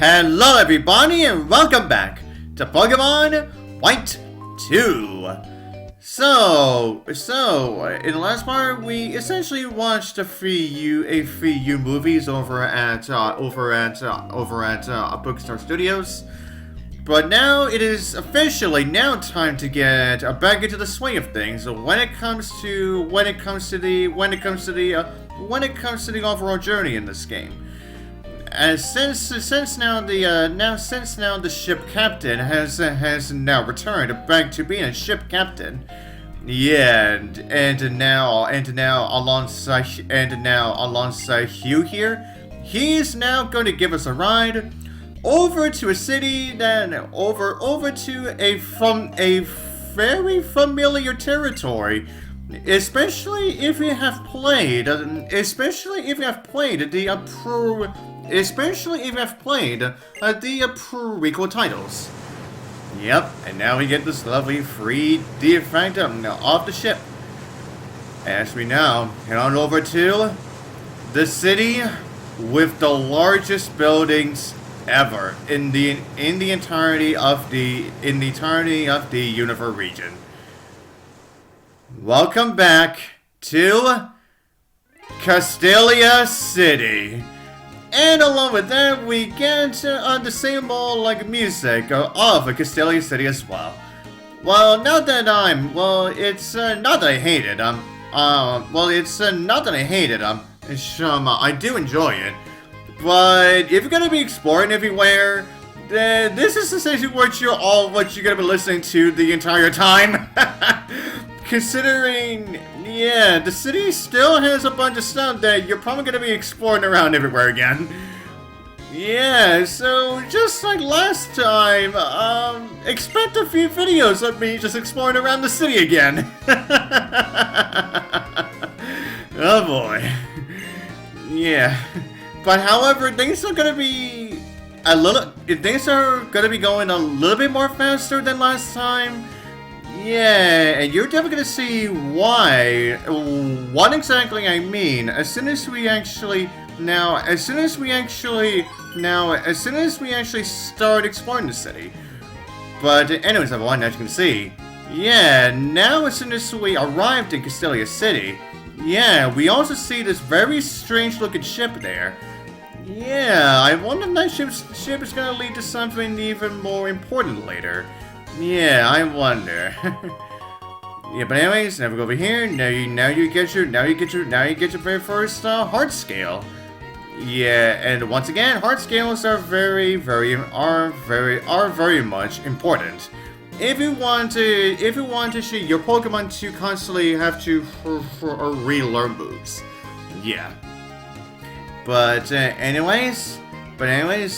Hello everybody and welcome back to Pokemon White 2. So in the last part we essentially watched a free U movies over at Bookstore Studios. But now it is officially now time to get back into the swing of things when it comes to the overall journey in this game. And since now the ship captain has now returned back to being a ship captain, yeah, and now alongside Hugh here, he's now going to give us a ride over to a city over to a very familiar territory. Especially if you have played the prequel titles. Yep, and now we get this lovely free defect off the ship. As we now head on over to the city with the largest buildings ever in the entirety of the Universe region. Welcome back to Castelia City. And along with that, we get the same old music of Castelia City as well. Well, it's not that I hate it. I do enjoy it. But if you're gonna be exploring everywhere, this is essentially what you're gonna be listening to the entire time. Considering, yeah, the city still has a bunch of stuff that you're probably going to be exploring around everywhere again. Yeah, so just like last time, expect a few videos of me just exploring around the city again. Oh boy. Yeah. But however, things are going to be going a little bit more faster than last time. Yeah, and you're definitely gonna see what exactly I mean as soon as we actually start exploring the city. But anyways, everyone, as you can see, yeah, now as soon as we arrived in Castelia City, yeah, we also see this very strange looking ship there. Yeah, I wonder if that ship is gonna lead to something even more important later. Yeah, I wonder. Yeah, but anyways, now we go over here. Now you get your very first heart scale. Yeah, and once again, heart scales are very much important. If you want to see your Pokemon to constantly have to relearn moves. Yeah. But anyways,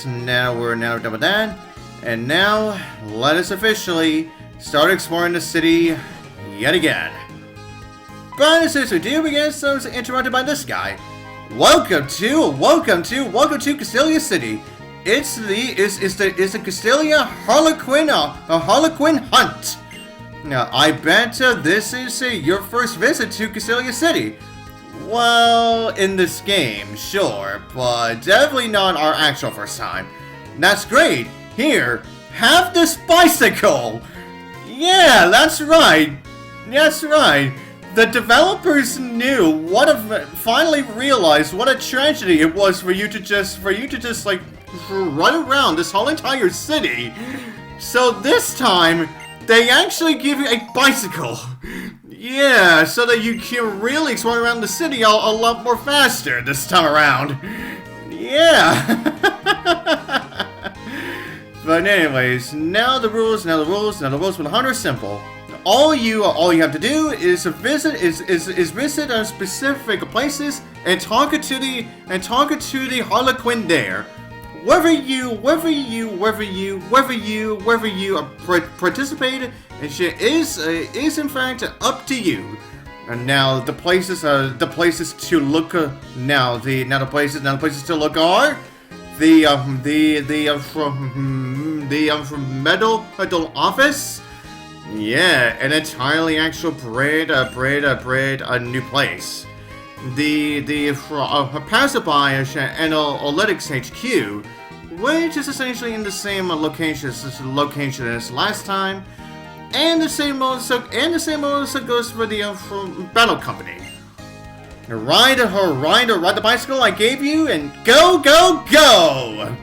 now we're done with that. And now, let us officially start exploring the city yet again. But as soon as we do, we get so interrupted by this guy. Welcome to Castelia City. It's the Castelia Harlequin Hunt. Now, I bet this is your first visit to Castelia City. Well, in this game, sure, but definitely not our actual first time. That's great. Here, have this bicycle! Yeah, that's right. The developers finally realized what a tragedy it was for you to just run around this whole entire city. So this time, they actually give you a bicycle. Yeah, so that you can really explore around the city a lot more faster this time around. Yeah. But anyways, now the rules for the hunt are simple. All you have to do is visit specific places and talk to the Harlequin there. Wherever you participate, is in fact up to you. And now the places to look are the medal office. Yeah, an entirely actual a new place. The passerby and analytics HQ. which is essentially in the same location as last time, and the same also goes for the for battle company. Ride the bicycle I gave you, and go, go, go!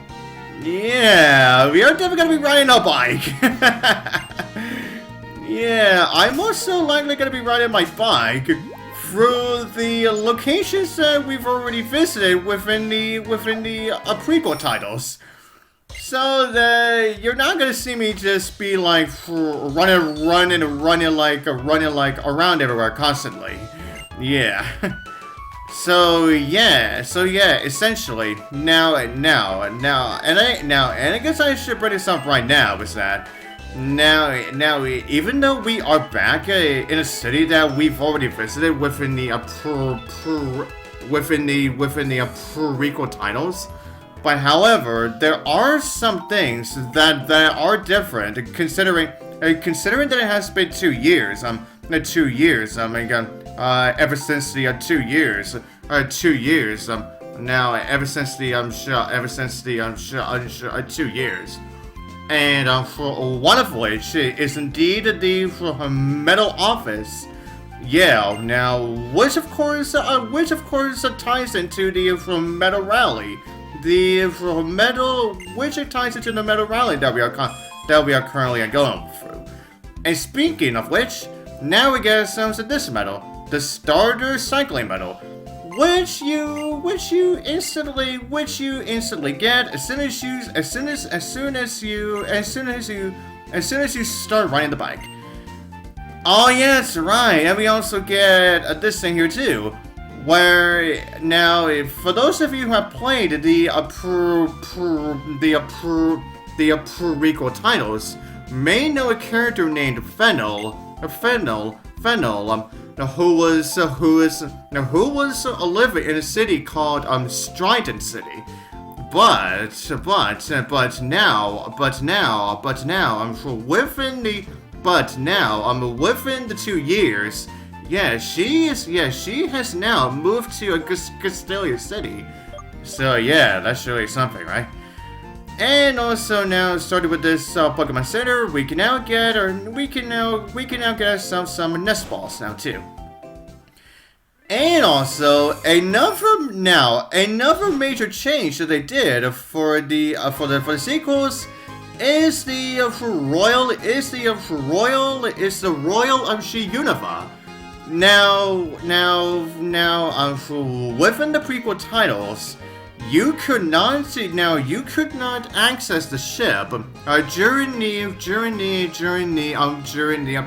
Yeah, we are definitely gonna be riding a bike. Yeah, I'm also likely gonna be riding my bike through the locations that we've already visited within the prequel titles. So that you're not gonna see me just be like running like around everywhere constantly. Yeah. So yeah, essentially now, and I guess I should bring this up right now is that now, even though we are back in a city that we've already visited within the prequel titles, but however, there are some things that are different considering that it has been 2 years. 2 years. Ever since the 2 years. 2 years. Now, ever since the 2 years. And for one of which is indeed the metal office. Yeah, now which of course ties into the metal rally. Which ties into the metal rally that we are currently going through. And speaking of which, now we get some of this medal, the starter cycling medal, which you instantly get as soon as you start riding the bike. Oh yes, right, and we also get this thing here too, where now for those of you who have played the prequel titles, may know a character named Fennel, who was living in a city called Strident City, but now within the 2 years, she has now moved to Castelia City. So yeah, that's really something, right? And also now, started with this Pokemon Center, we can now get some nest balls now too. And also another major change that they did for the sequels is the Royal Unova. Now within the prequel titles, you could not access the ship during the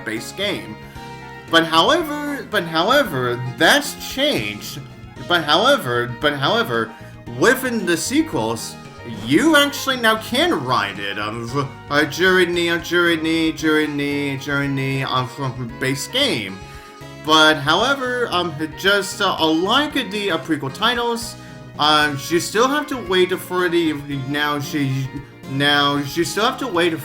base game. But however, that's changed. But however, within the sequels, you actually now can ride it during the base game. But however, just unlike the prequel titles, you still have to wait for the afternoon. Now you still have to wait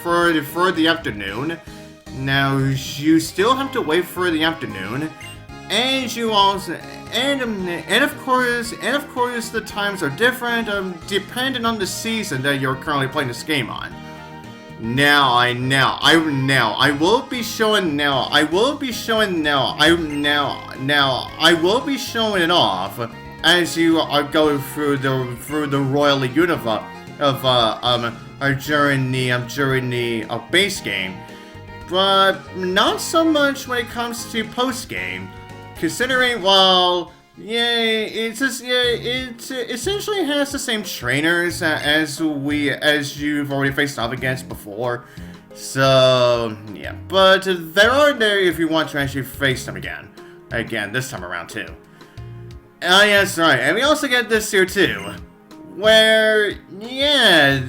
for the afternoon, and you also and of course the times are different depending on the season that you're currently playing this game on. I will be showing it off as you are going through the Royal Unova during the base game. But not so much when it comes to post-game, considering, well, it essentially has the same trainers as you've already faced off against before. So, yeah, but there are there if you want to actually face them again this time around too. Oh yes, right, and we also get this here too, where, now,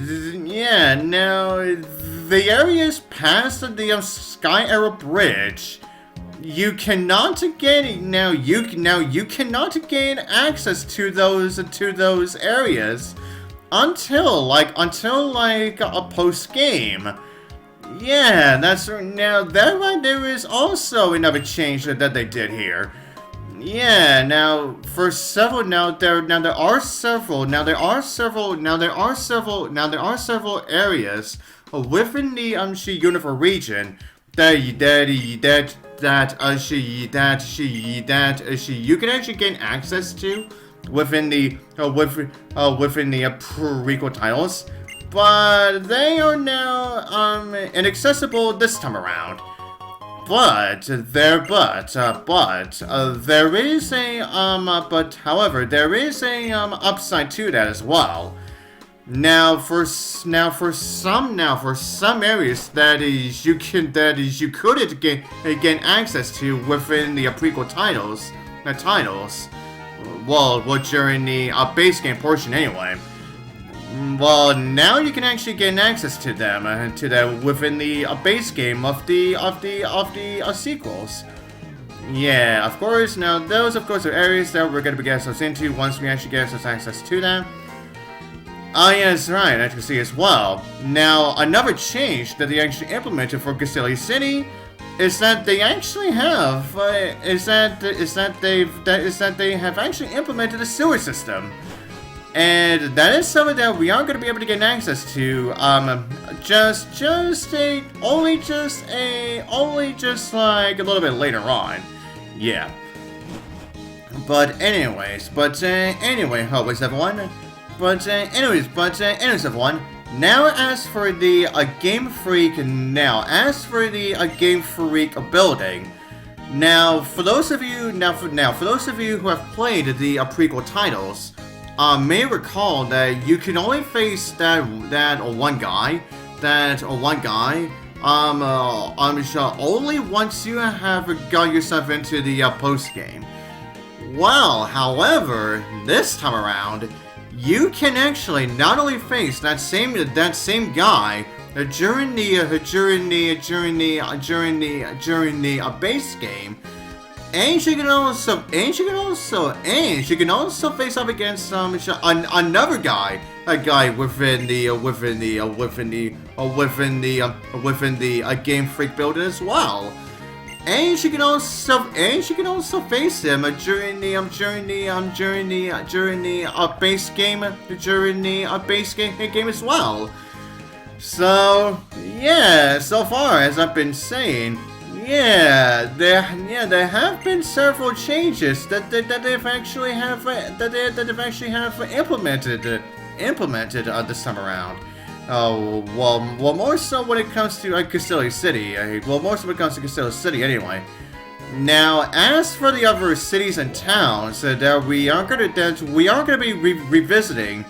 the areas past the Sky Arrow Bridge, you cannot gain access to those areas until a post game. Yeah, that's right. Now that right there is also another change that they did here. Yeah, now for several there are several areas within the Universe region that you can actually gain access to within the prequel titles, but they are now inaccessible this time around. But there is a there is a upside to that as well. Now for some areas you couldn't gain access to within the prequel titles, well during the base game portion anyway. Well, now you can actually gain access to them within the base game of the sequels. Yeah, of course. Now those, of course, are areas that we're gonna be getting ourselves into once we actually get ourselves access to them. Oh, yeah, that's right. I can see as well. Now, another change that they actually implemented for Castelia City is that they actually have they have actually implemented a sewer system. And that is something that we aren't going to be able to get access to, only just like a little bit later on. Yeah. But anyways, everyone. Anyways, everyone. Now, as for the Game Freak building. Now, for those of you who have played the prequel titles, may recall that you can only face that one guy, only once you have got yourself into the post game. Well, however, this time around, you can actually not only face that same guy during the base game. And she can also face off against another guy, within the Game Freak building as well. And she can also face him during the base game as well. So yeah, so far as I've been saying. Yeah, there have been several changes that they've actually implemented this time around. Well, more so when it comes to Castelia City. Castelia City anyway. Now, as for the other cities and towns that we are going to be revisiting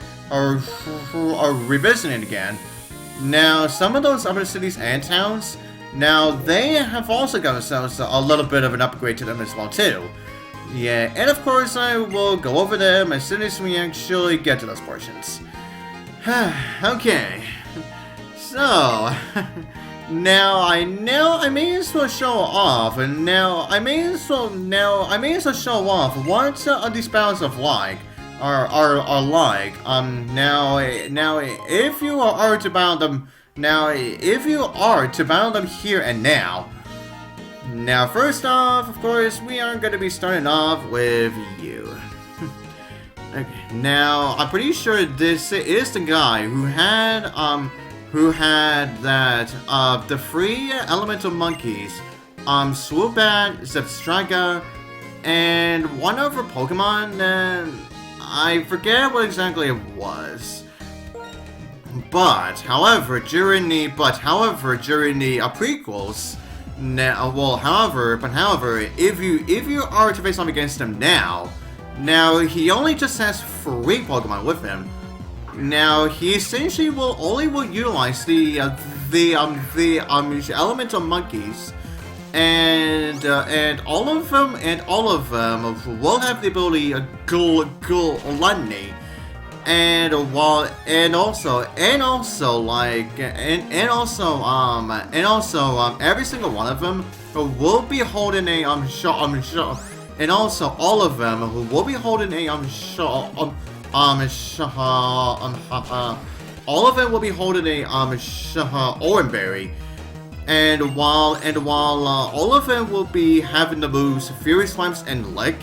again. Now, some of those other cities and towns. Now, they have also got themselves a little bit of an upgrade to them as well, too. Yeah, and of course, I will go over them as soon as we actually get to those portions. Okay. So, now I may as well show off, what these battles of like are like. Now, if you are to battle them. Now, if you are to battle them here and now. Now, first off, of course, we are going to be starting off with you. Okay. Now, I'm pretty sure this is the guy who had the 3 elemental monkeys, Swoobat, Zebstrika, and one other Pokemon, I forget what exactly it was. But however, during the prequels, if you are to face off against him now, he only just has 3 Pokemon with him. Now he essentially will utilize the elemental monkeys, and all of them will have the ability Gluttony. And also every single one of them will be holding a and also all of them will be holding a all of them will be holding a Oranberry, and while all of them will be having the moves Fury Slimes and Lick.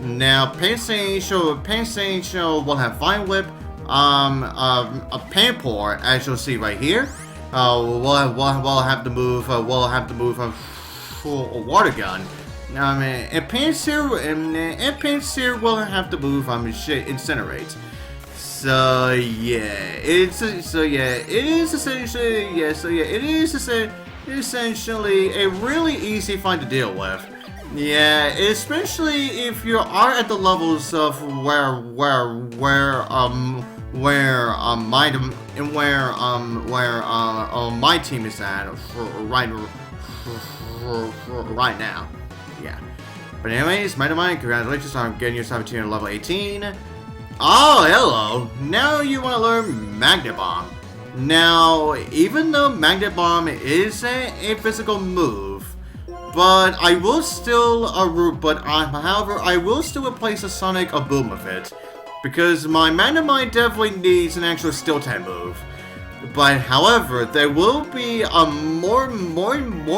Now, Pansage will have Vine Whip, a Panpour, as you'll see right here. We'll have to move, Water Gun. And Pansear will have to move, Incinerate. So yeah, it is essentially a really easy fight to deal with. Yeah, especially if you are at the levels of where my team is at right now. Yeah. But anyways, Might, congratulations on getting yourself to level 18. Oh, hello! Now you want to learn Magnet Bomb. Now, even though Magnet Bomb is a physical move, but I will still however, I will still replace a Sonic Boom with it, because my Magnemite definitely needs an actual Steel type move. But however, there will be a more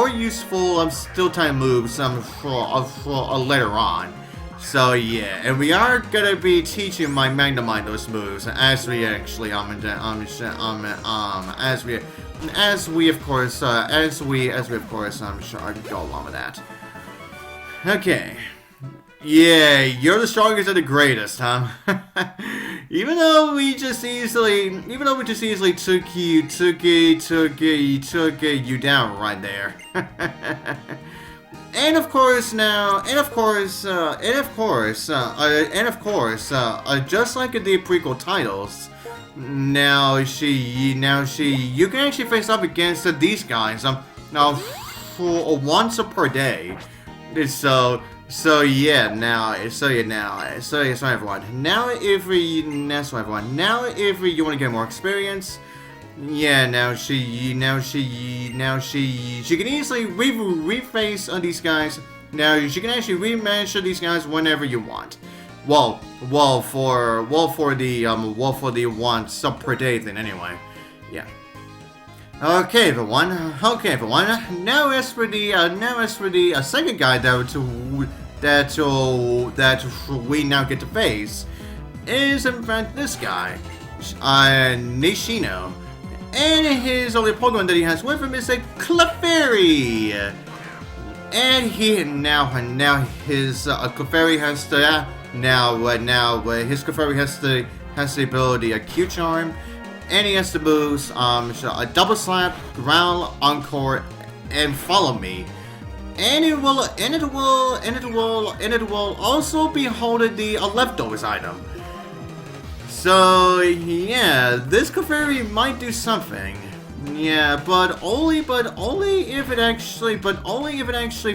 useful Steel type moves later on. So yeah, and we are gonna be teaching my Magnemite those moves as we actually go along with that. Okay. Yeah, you're the strongest and the greatest, huh? Even though we just easily took you down right there. And of course, just like in the prequel titles, you can actually face up against these guys now for once per day. So everyone. Now if you want to get more experience. Yeah, now she can easily reface on these guys. Now she can actually rematch these guys whenever you want. For the once per day thing anyway. Yeah. Okay, everyone. Now as for the second guy that we now get to face is in fact this guy, Nishino. And his only Pokemon that he has with him is a Clefairy. And his Clefairy has the ability Q Charm, and he has the moves a Double Slap, Growl, Encore, and Follow Me. And it will also be holding the Leftovers item. So yeah, this Clefairy might do something. Yeah, but only if it actually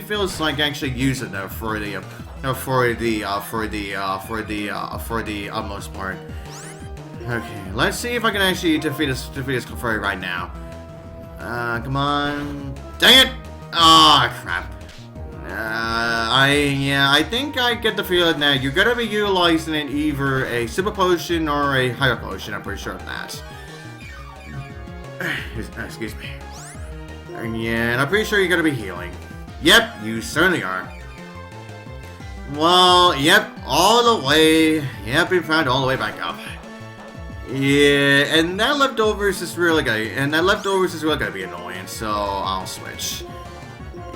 feels like actually using it for the most part. Okay, let's see if I can actually defeat this Clefairy right now. Come on. Dang it! Ah, crap. I think I get the feeling that you're gonna be utilizing it either a Super Potion or a Hyper Potion. I'm pretty sure of that. Excuse me. Yeah, and I'm pretty sure you're gonna be healing. Yep, you certainly are. Well, yep, all the way. Yep, in fact, all the way back up. Yeah, and that leftovers is really gonna be annoying. So I'll switch.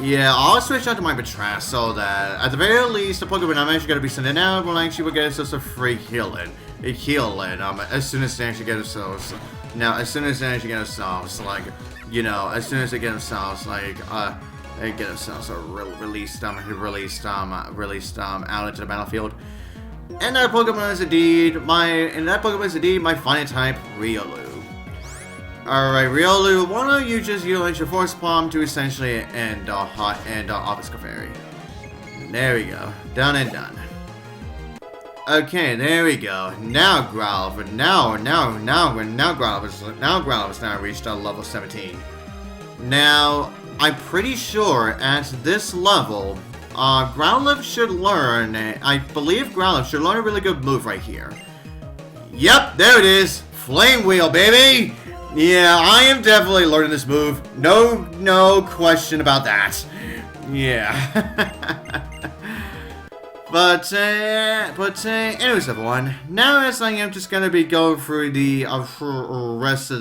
Yeah, I'll switch out to my Betrash so that at the very least the Pokemon I'm actually gonna be sending out will actually get us a free healing. As soon as they actually get themselves. Now, as soon as they actually get themselves, they get themselves released out into the battlefield. And that Pokemon is indeed my final type, Riolu. Alright, Riolu, why don't you just utilize your Force Palm to essentially end off this Clefairy. There we go. Done and done. Okay, there we go. Now Growlithe. Now Growlithe has now reached level 17. Now, I'm pretty sure at this level, Growlithe should learn, I believe Growlithe should learn a really good move right here. Yep, there it is. Flame Wheel, baby! Yeah, I am definitely learning this move. No question about that. Yeah. Anyways, everyone. Now, as I am just gonna be going through the rest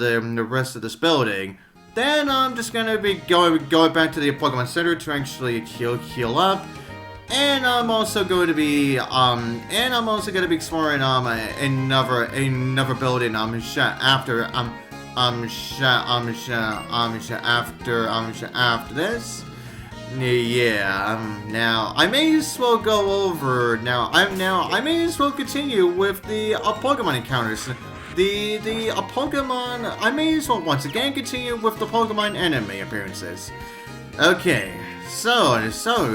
of this building, then I'm just gonna be going back to the Pokemon Center to actually heal up, and I'm also going to be exploring another building after this. Yeah, now I may as well go over. I may as well continue with the Pokemon encounters. The Pokemon. I may as well once again continue with the Pokemon anime appearances. Okay, so next up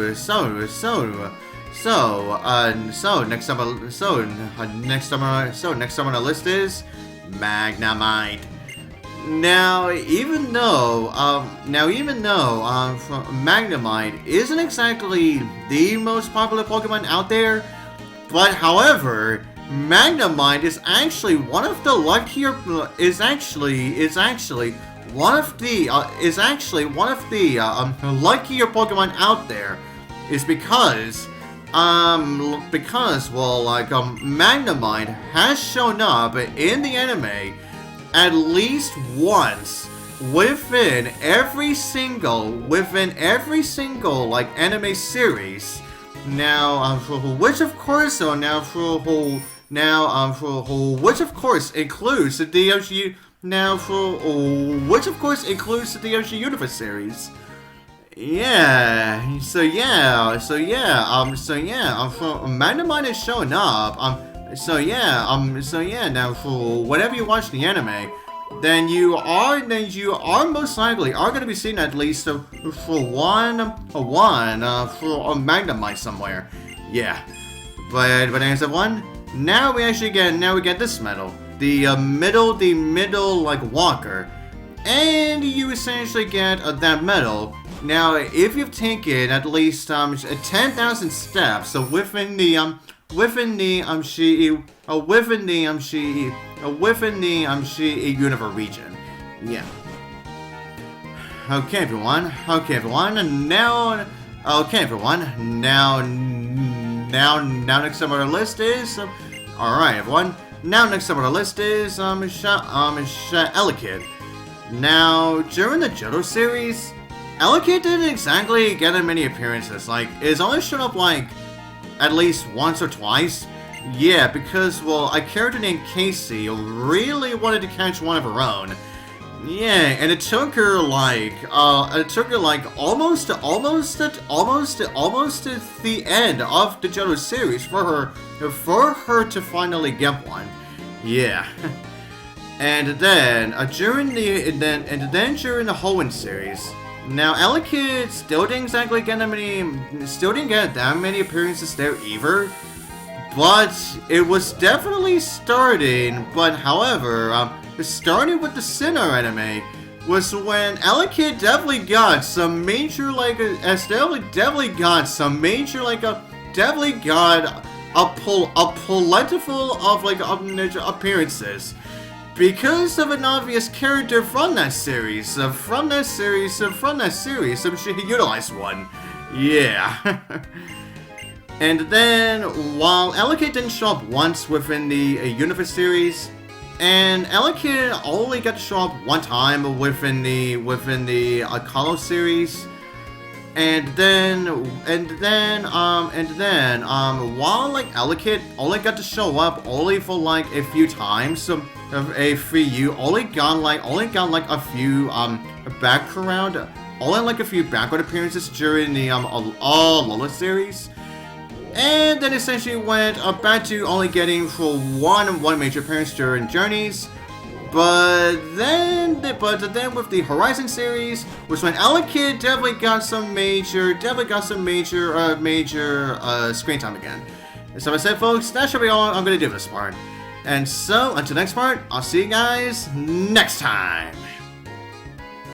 on the list is Magnemite. Now, even though Magnemite isn't exactly the most popular Pokemon out there, but however, Magnemite is actually one of the luckier luckier Pokemon out there, is because Magnemite has shown up in the anime at least once within every single like anime series. Now, which of course includes the DOG. Which of course includes the DOG Universe series. Magnemite is showing up. Now whenever you watch the anime, then you are most likely going to be seeing at least for Magnemite somewhere. Yeah. But as of one, now we get this medal. The middle like walker. And you essentially get that medal. Now, if you've taken at least 10,000 steps, so within the Universe region. Yeah. Okay, everyone. Now next up on our list is alright, everyone. Now next up on our list is Elekid. Now, during the Johto series, Elekid didn't exactly get many appearances. Like, it's only shown up like at least once or twice. Yeah, because, well, a character named Casey really wanted to catch one of her own. Yeah, and it took her like almost to the end of the Johto series for her to finally get one. Yeah. And then during the Hoenn series. Now, Elekid still didn't get that many appearances there either, but it was definitely starting. But however, starting with the Sinnoh anime was when Elekid definitely got some major a plentiful of appearances. Because of an obvious character from that series, she utilized one. Yeah. And then, while Elekid didn't show up once within the Universe series, and Elekid only got to show up one time within the Kalos series, and then while Elekid only got to show up only for a few times, so a few background appearances during the Alola series, and then essentially went back to only getting for one major appearance during Journeys. But then with the Horizon series was when Elekid definitely got some major screen time again. So I said, folks, that should be all I'm gonna do this part. And so until next part, I'll see you guys next time.